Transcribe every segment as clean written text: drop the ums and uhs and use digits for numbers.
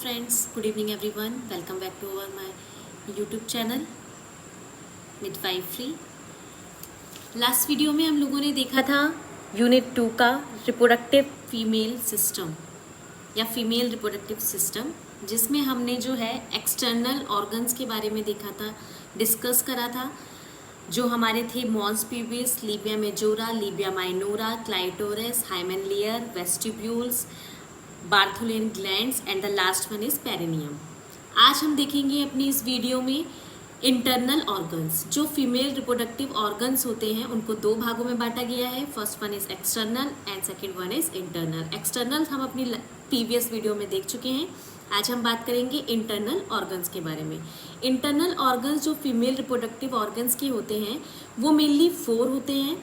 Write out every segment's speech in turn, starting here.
friends, good evening everyone. Welcome back to my YouTube channel Midwifery. Last video में हम लोगों ने देखा था यूनिट 2 का रिप्रोडक्टिव फीमेल सिस्टम या फीमेल रिप्रोडक्टिव सिस्टम, जिसमें हमने जो है एक्सटर्नल ऑर्गन्स के बारे में देखा था, डिस्कस करा था, जो हमारे थे mons pubis, labia majora, labia minora, clitoris, hymen layer, vestibules, Bartholin glands and the last one is perineum. आज हम देखेंगे अपनी इस वीडियो में इंटरनल ऑर्गन्स। जो फीमेल रिप्रोडक्टिव ऑर्गन्स होते हैं उनको दो भागों में बांटा गया है। First one is external and second one is internal. External हम अपनी प्रीवियस वीडियो में देख चुके हैं। आज हम बात करेंगे इंटरनल ऑर्गन्स के बारे में। इंटरनल ऑर्गन्स जो फीमेल रिप्रोडक्टिव ऑर्गन्स के होते हैं वो मेनली 4 होते हैं।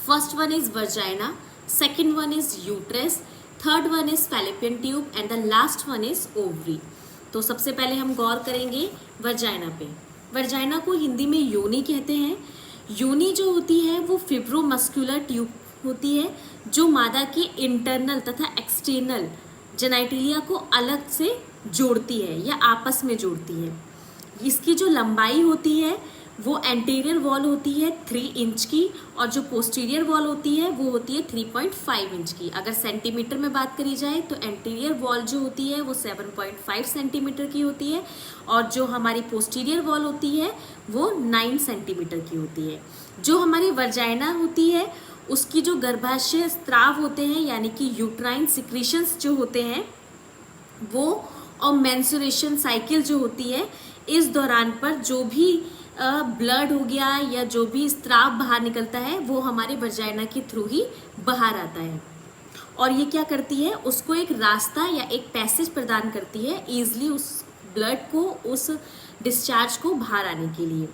First one is vagina, second one is uterus, third one is fallopian tube and the last one is ovary. तो सबसे पहले हम गौर करेंगे वर्जाइना पे। वर्जाइना को हिंदी में योनि कहते हैं। योनि जो होती है वो फिब्रोमस्कुलर ट्यूब होती है जो मादा के इंटरनल तथा एक्सटर्नल जेनाइटिलिया को अलग से जोड़ती है या आपस में जोड़ती है। इसकी जो लंबाई होती है वो एंटीरियर वॉल होती है 3 इंच की और जो पोस्टीरियर वॉल होती है वो होती है 3.5 इंच की। अगर सेंटीमीटर में बात करी जाए तो एंटीरियर वॉल जो होती है वो 7.5 सेंटीमीटर की होती है और जो हमारी पोस्टीरियर वॉल होती है वो 9 सेंटीमीटर की होती है। जो हमारी वर्जाइना होती है उसकी जो गर्भाशय स्त्राव होते हैं यानी कि यूट्राइन सिक्रीशंस जो होते हैं वो और मेंस्ट्रुएशन साइकिल जो होती है इस दौरान पर जो भी ब्लड हो गया या जो भी स्त्राव बाहर निकलता है वो हमारे वर्जाइना के थ्रू ही बाहर आता है और ये क्या करती है, उसको एक रास्ता या एक पैसेज प्रदान करती है ईजिली उस ब्लड को, उस डिस्चार्ज को बाहर आने के लिए।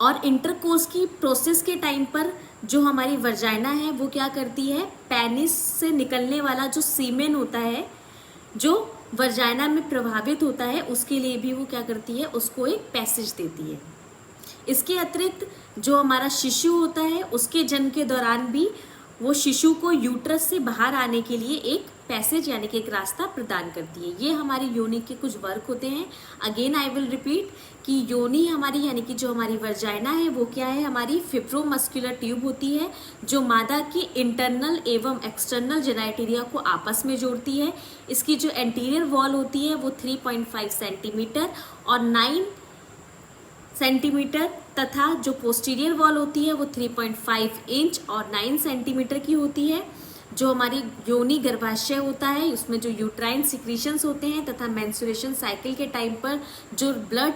और इंटरकोर्स की प्रोसेस के टाइम पर जो हमारी वर्जाइना है वो क्या करती है, पेनिस से निकलने वाला जो सीमेन होता है जो वर्जाइना में प्रभावित होता है उसके लिए भी वो क्या करती है, उसको एक पैसेज देती है। इसके अतिरिक्त जो हमारा शिशु होता है उसके जन्म के दौरान भी वो शिशु को यूट्रस से बाहर आने के लिए एक पैसेज यानी कि एक रास्ता प्रदान करती है। ये हमारी योनि के कुछ वर्क होते हैं। अगेन आई विल रिपीट कि योनि हमारी यानी कि जो हमारी वर्जाइना है वो क्या है, हमारी फिब्रोमस्कुलर ट्यूब होती है जो मादा की इंटरनल एवं एक्सटर्नल जेनाइटिलिया को आपस में जोड़ती है। इसकी जो एंटीरियर वॉल होती है वो 3.5 सेंटीमीटर और 9 सेंटीमीटर तथा जो पोस्टीरियर वॉल होती है वो 3.5 इंच और 9 सेंटीमीटर की होती है। जो हमारी योनि गर्भाशय होता है उसमें जो यूट्राइन सिक्रीशंस होते हैं तथा मेंस्ट्रुएशन साइकिल के टाइम पर जो ब्लड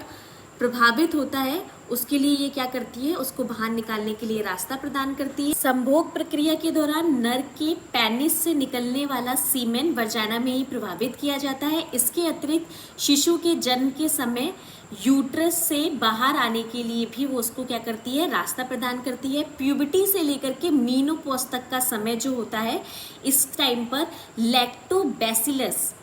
प्रभावित होता है उसके लिए ये क्या करती है, उसको बाहर निकालने के लिए रास्ता प्रदान करती है। संभोग प्रक्रिया के दौरान नर के पेनिस से निकलने वाला सीमेन वर्जाइना में ही प्रभावित किया जाता है। इसके अतिरिक्त शिशु के जन्म के समय यूट्रस से बाहर आने के लिए भी वो उसको क्या करती है, रास्ता प्रदान करती है। प्यूबर्टी से लेकर के मीनोपॉज तक का समय जो होता है इस टाइम पर लैक्टोबैसिलस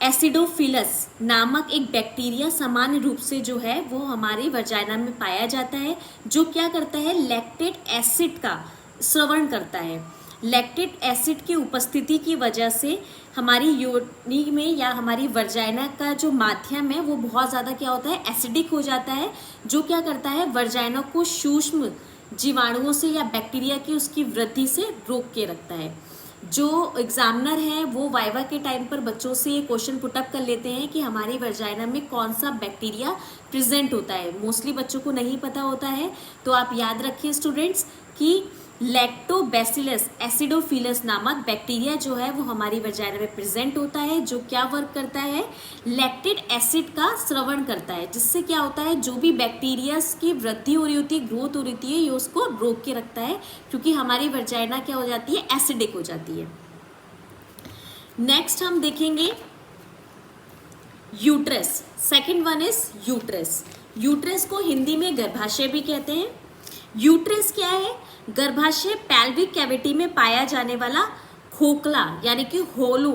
एसिडोफिलस नामक एक बैक्टीरिया सामान्य रूप से जो है वो हमारी वर्जाइना में पाया जाता है जो क्या करता है, लैक्टेट एसिड का स्रवण करता है। लैक्टेट एसिड की उपस्थिति की वजह से हमारी योनि में या हमारी वर्जाइना का जो माध्यम है वो बहुत ज़्यादा क्या होता है, एसिडिक हो जाता है, जो क्या करता है वर्जाइना को सूक्ष्म जीवाणुओं से या बैक्टीरिया की उसकी वृद्धि से रोक के रखता है। जो एग्जामिनर है वो वाइवा के टाइम पर बच्चों से ये क्वेश्चन पुटअप कर लेते हैं कि हमारी वर्जाइना में कौन सा बैक्टीरिया प्रेजेंट होता है। मोस्टली बच्चों को नहीं पता होता है, तो आप याद रखिए स्टूडेंट्स कि लैक्टोबैसिलस एसिडोफिलस नामक बैक्टीरिया जो है वो हमारी वर्जाइना में प्रेजेंट होता है, जो क्या वर्क करता है, लैक्टेट एसिड का स्रवण करता है, जिससे क्या होता है, जो भी बैक्टीरिया की वृद्धि हो रही होती है, ग्रोथ हो रही होती है, ये उसको रोक के रखता है क्योंकि हमारी वर्जाइना क्या हो जाती है, एसिडिक हो जाती है। नेक्स्ट हम देखेंगे uterus. Second one is uterus. Uterus को हिंदी में गर्भाशय भी कहते हैं। यूट्रस क्या है, गर्भाशय पेल्विक कैविटी में पाया जाने वाला खोखला यानी कि होलो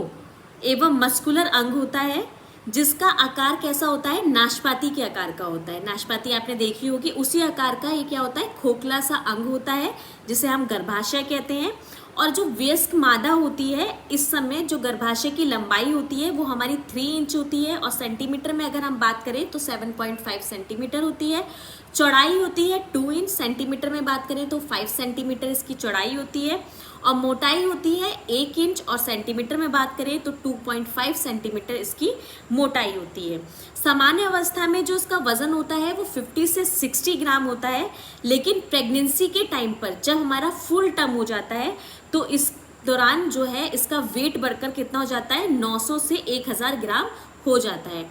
एवं मस्कुलर अंग होता है जिसका आकार कैसा होता है, नाशपाती के आकार का होता है। नाशपाती आपने देखी होगी, उसी आकार का ये क्या होता है, खोखला सा अंग होता है जिसे हम गर्भाशय कहते हैं। और जो वयस्क मादा होती है इस समय जो गर्भाशय की लंबाई होती है वो हमारी 3 इंच होती है, और सेंटीमीटर में अगर हम बात करें तो 7.5 सेंटीमीटर होती है। चौड़ाई होती है 2 इंच, सेंटीमीटर में बात करें तो 5 सेंटीमीटर इसकी चौड़ाई होती है, और मोटाई होती है 1 इंच, और सेंटीमीटर में बात करें तो 2.5 सेंटीमीटर इसकी मोटाई होती है। सामान्य अवस्था में जो इसका वजन होता है वो 50 से 60 ग्राम होता है, लेकिन प्रेगनेंसी के टाइम पर जब हमारा फुल टर्म हो जाता है तो इस दौरान जो है इसका वेट बढ़कर कितना हो जाता है, 900 से 1000 ग्राम हो जाता है।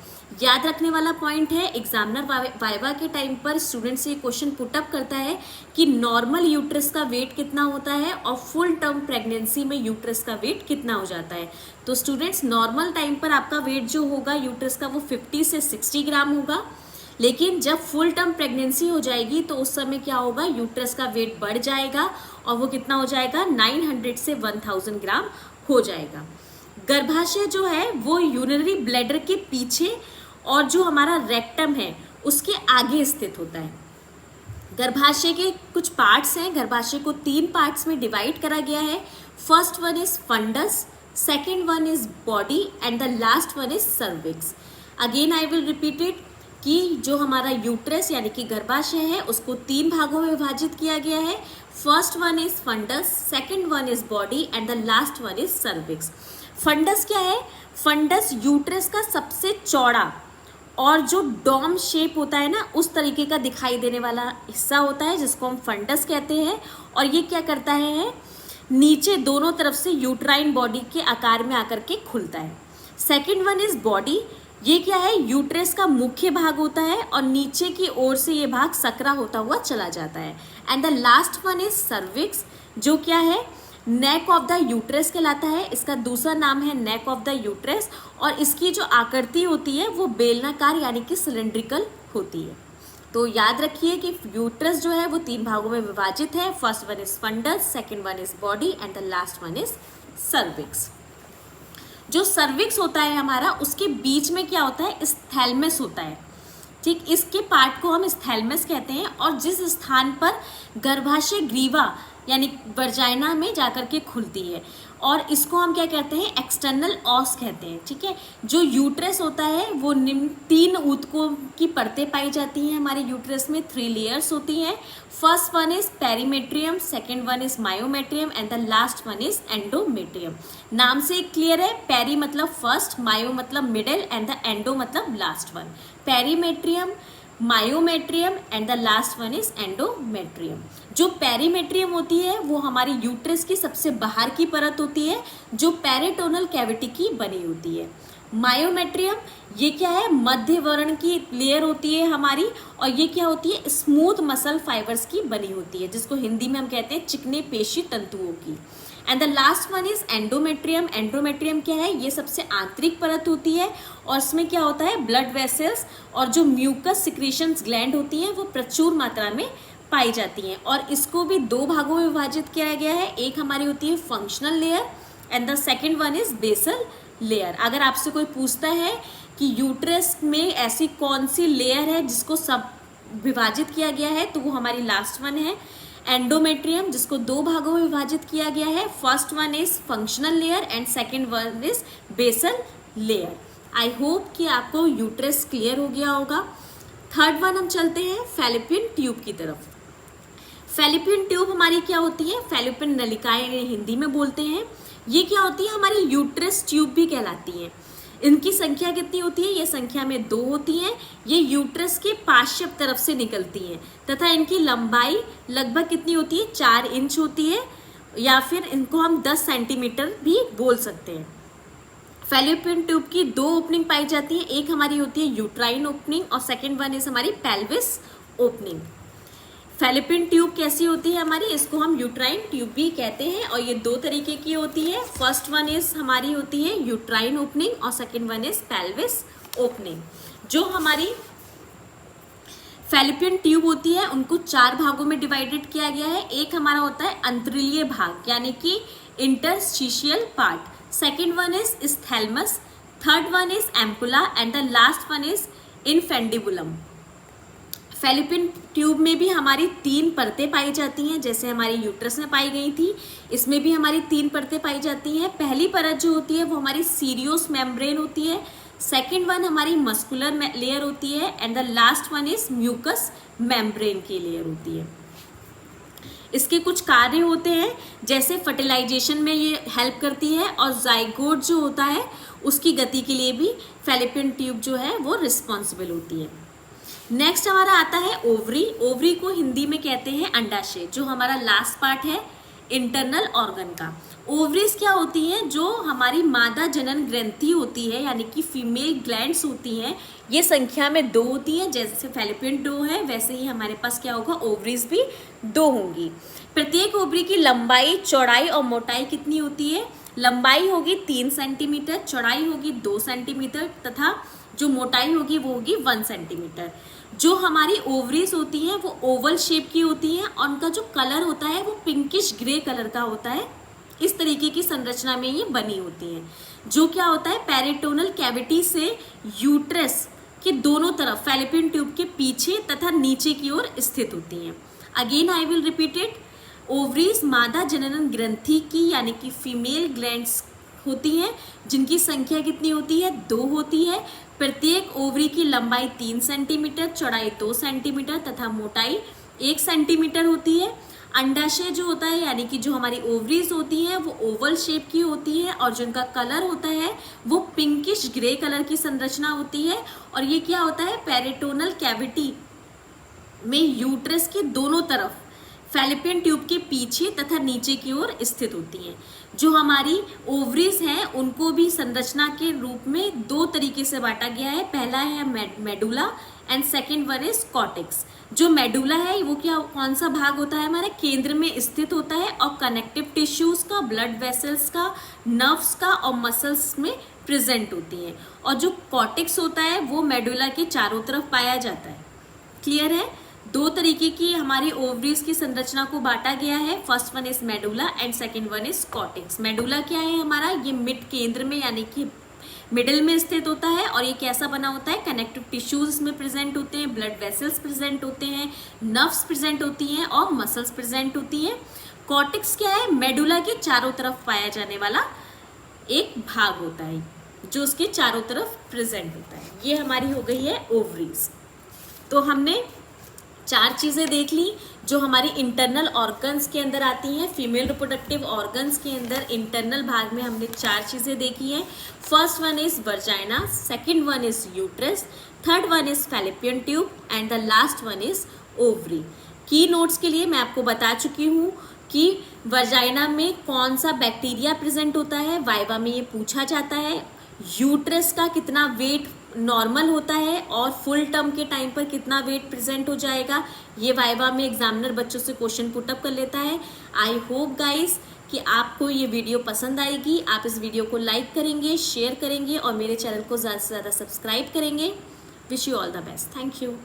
याद रखने वाला पॉइंट है, एग्जामिनर वाइवा के टाइम पर स्टूडेंट से क्वेश्चन पुटअप करता है कि नॉर्मल यूट्रस का वेट कितना होता है और फुल टर्म प्रेगनेंसी में यूट्रस का वेट कितना हो जाता है। तो स्टूडेंट्स, नॉर्मल टाइम पर आपका वेट जो होगा यूट्रस का वो 50 से 60 ग्राम होगा, लेकिन जब फुल टर्म प्रेगनेंसी हो जाएगी तो उस समय क्या होगा, यूट्रस का वेट बढ़ जाएगा और वो कितना हो जाएगा, 900 से 1000 ग्राम हो जाएगा। गर्भाशय जो है वो यूरिनरी ब्लैडर के पीछे और जो हमारा रेक्टम है उसके आगे स्थित होता है। गर्भाशय के कुछ पार्ट्स हैं, गर्भाशय को 3 पार्ट्स में डिवाइड करा गया है। First one is fundus, second one is body and the last one is cervix. Again I will repeat it कि जो हमारा यूट्रस यानी कि गर्भाशय है उसको 3 भागों में विभाजित किया गया है। First one is fundus, second one is body and the last one is cervix. Fundus क्या है? फंडस यूट्रस का सबसे चौड़ा और जो डोम शेप होता है ना उस तरीके का दिखाई देने वाला हिस्सा होता है जिसको हम फंडस कहते हैं, और ये क्या करता है, नीचे दोनों तरफ से यूट्राइन बॉडी के आकार में आकर के खुलता है। सेकेंड वन इज बॉडी, ये क्या है, यूट्रस का मुख्य भाग होता है और नीचे की ओर से ये भाग सकरा होता हुआ चला जाता है। And the last one is cervix, जो क्या है, नेक ऑफ द यूट्रस कहलाता है। इसका दूसरा नाम है नेक ऑफ द यूट्रस, और इसकी जो आकृति होती है वो बेलनाकार यानी कि सिलेंड्रिकल होती है। तो याद रखिए कि यूट्रस जो है वो 3 भागों में विभाजित है। First one is fundus, second one is body and the last one is cervix. जो सर्विक्स होता है हमारा, उसके बीच में क्या होता है, स्थैलमस होता है। ठीक, इसके पार्ट को हम स्थैलमस कहते हैं, और जिस स्थान पर गर्भाशय ग्रीवा यानी वर्जाइना में जाकर के खुलती है, और इसको हम क्या कहते हैं, एक्सटर्नल ऑस कहते हैं। ठीक है, जो यूट्रस होता है वो निम्न 3 ऊतकों की परतें पाई जाती हैं हमारे यूट्रस में, 3 लेयर्स होती हैं। First one is perimetrium, second one is myometrium and the last one is endometrium. नाम से क्लियर है, पेरी मतलब फर्स्ट, मायो मतलब मिडिल एंड द एंडो मतलब last one. Perimetrium, myometrium and the last one is endometrium. जो perimetrium होती है वो हमारी यूट्रस की सबसे बाहर की परत होती है जो पेरिटोनल कैविटी की बनी होती है। मायोमेट्रियम ये क्या है, मध्य वर्ण की लेयर होती है हमारी, और ये क्या होती है, स्मूथ मसल फाइबर्स की बनी होती है, जिसको हिंदी में हम कहते हैं चिकने पेशी तंतुओं की। And the last one is endometrium. Endometrium क्या है, ये सबसे आंतरिक परत होती है, और इसमें क्या होता है, ब्लड वेसल्स और जो म्यूकस सिक्रीशंस ग्लैंड होती हैं वो प्रचुर मात्रा में पाई जाती हैं। और इसको भी 2 भागों में विभाजित किया गया है। एक हमारी होती है functional layer and the second one is basal layer. अगर आपसे कोई पूछता है कि यूट्रस में ऐसी कौन सी लेयर है जिसको सब विभाजित किया गया है, तो वो हमारी लास्ट वन है, एंडोमेट्रियम, जिसको 2 भागों में विभाजित किया गया है। First one is functional layer and second one is basal layer. I hope कि आपको यूट्रस क्लियर हो गया होगा। थर्ड वन हम चलते हैं फैलोपियन ट्यूब की तरफ। फैलोपियन ट्यूब हमारी क्या होती है, फैलोपियन नलिकाएं हिंदी में बोलते हैं। ये क्या होती है, हमारी यूट्रस ट्यूब भी कहलाती हैं। इनकी संख्या कितनी होती है, ये संख्या में 2 होती हैं। ये यूट्रस के पार्श्व तरफ से निकलती हैं तथा इनकी लंबाई लगभग कितनी होती है, 4 इंच होती है, या फिर इनको हम 10 सेंटीमीटर भी बोल सकते हैं। फैलोपियन ट्यूब की 2 ओपनिंग पाई जाती है, एक हमारी होती है यूट्राइन ओपनिंग और सेकेंड वन इज हमारी पेल्विस ओपनिंग। फैलोपियन ट्यूब कैसी होती है हमारी, इसको हम यूट्राइन ट्यूब भी कहते हैं, और ये 2 तरीके की होती है। फर्स्ट वन इज हमारी होती है यूट्राइन ओपनिंग और second one is pelvis opening. जो हमारी फैलोपियन ट्यूब होती है उनको 4 भागों में डिवाइडेड किया गया है। एक हमारा होता है अंतरिलीय भाग यानी कि interstitial part, second one is isthmus, third one is ampulla and the last one is infundibulum. Fallopian tube में भी हमारी 3 परतें पाई जाती हैं, जैसे हमारी यूट्रस में पाई गई थी, इसमें भी हमारी 3 परतें पाई जाती हैं। पहली परत जो होती है वो हमारी सीरियोस मेम्ब्रेन होती है, सेकेंड वन हमारी मस्कुलर लेयर होती है, and the last one is mucous membrane की लेयर होती है। इसके कुछ कार्य होते हैं, जैसे फर्टिलाइजेशन में ये हेल्प करती है, और जाइगोट जो होता है उसकी गति के लिए भी फैलोपियन ट्यूब जो है वो रिस्पॉन्सिबल होती है। नेक्स्ट हमारा आता है ओवरी। ओवरी को हिंदी में कहते हैं अंडाशय, जो हमारा लास्ट पार्ट है इंटरनल ऑर्गन का। ओवरीज क्या होती हैं? जो हमारी मादा जनन ग्रंथि होती है, यानी कि फीमेल ग्लैंड्स होती हैं, ये संख्या में 2 होती हैं। जैसे फैलोपियन 2 है, वैसे ही हमारे पास क्या होगा, ओवरीज भी 2 होंगी। प्रत्येक ओवरी की लंबाई, चौड़ाई और मोटाई कितनी होती है? लंबाई होगी 3 सेंटीमीटर, चौड़ाई होगी 2 सेंटीमीटर, तथा जो मोटाई होगी वो होगी 1 सेंटीमीटर। जो हमारी ओवरीज होती हैं वो ओवल शेप की होती हैं, और उनका जो कलर होता है वो पिंकिश ग्रे कलर का होता है। इस तरीके की संरचना में ये बनी होती हैं, जो क्या होता है, पेरिटोनल कैविटी से यूट्रस के दोनों तरफ फैलोपियन ट्यूब के पीछे तथा नीचे की ओर स्थित होती हैं। Again I will repeat it. Ovaries मादा जनन ग्रंथि की, यानी कि फीमेल ग्लैंड्स होती हैं, जिनकी संख्या कितनी होती है, 2 होती है। प्रत्येक ओवरी की लंबाई 3 सेंटीमीटर, चौड़ाई 2 सेंटीमीटर तथा मोटाई 1 सेंटीमीटर होती है। अंडाशय जो होता है, यानी कि जो हमारी ओवरीज होती हैं वो ओवल शेप की होती है, और जिनका कलर होता है वो पिंकिश ग्रे कलर की संरचना होती है। और ये क्या होता है, पेरिटोनल कैविटी में यूट्रस के दोनों तरफ फैलोपियन ट्यूब के पीछे तथा नीचे की ओर स्थित होती हैं। जो हमारी ओवरीज हैं उनको भी संरचना के रूप में 2 तरीके से बांटा गया है। पहला है medulla and second one is cortex. जो मेडुला है वो क्या, कौन सा भाग होता है, हमारे केंद्र में स्थित होता है, और कनेक्टिव टिश्यूज का, ब्लड वेसल्स का, नर्व्स का और मसल्स में प्रेजेंट होती हैं। और जो कॉर्टेक्स होता है वो मेडुला के चारों तरफ पाया जाता है। क्लियर है? 2 तरीके की हमारी ओवरीज की संरचना को बांटा गया है। First one is medulla and second one is cortex. Medulla क्या है हमारा, ये मिड केंद्र में, यानी कि मिडिल में स्थित होता है, और ये कैसा बना होता है, कनेक्टिव टिश्यूज इसमें प्रेजेंट होते हैं, ब्लड वेसल्स प्रेजेंट होते हैं, नर्व्स प्रेजेंट होती हैं और मसल्स प्रेजेंट होती हैं। कॉर्टेक्स क्या है, मेडुला के चारों तरफ पाया जाने वाला एक भाग होता है, जो उसके चारों तरफ प्रेजेंट होता है। ये हमारी हो गई है ओवरीज। तो हमने 4 चीज़ें देख ली जो हमारी इंटरनल ऑर्गन्स के अंदर आती हैं। फीमेल रिप्रोडक्टिव ऑर्गन्स के अंदर इंटरनल भाग में हमने 4 चीज़ें देखी हैं। First one is vagina, second one is uterus, third one is fallopian tube and the last one is ovary. की नोट्स के लिए मैं आपको बता चुकी हूँ कि वर्जाइना में कौन सा बैक्टीरिया प्रेजेंट होता है, वाइवा में ये पूछा जाता है। यूट्रस का कितना वेट नॉर्मल होता है और फुल टर्म के टाइम पर कितना वेट प्रेजेंट हो जाएगा, ये वाइवा में एग्जामिनर बच्चों से क्वेश्चन पुटअप कर लेता है। आई होप गाइस कि आपको ये वीडियो पसंद आएगी। आप इस वीडियो को लाइक करेंगे, शेयर करेंगे और मेरे चैनल को ज़्यादा से ज़्यादा सब्सक्राइब करेंगे। Wish you all the best. Thank you.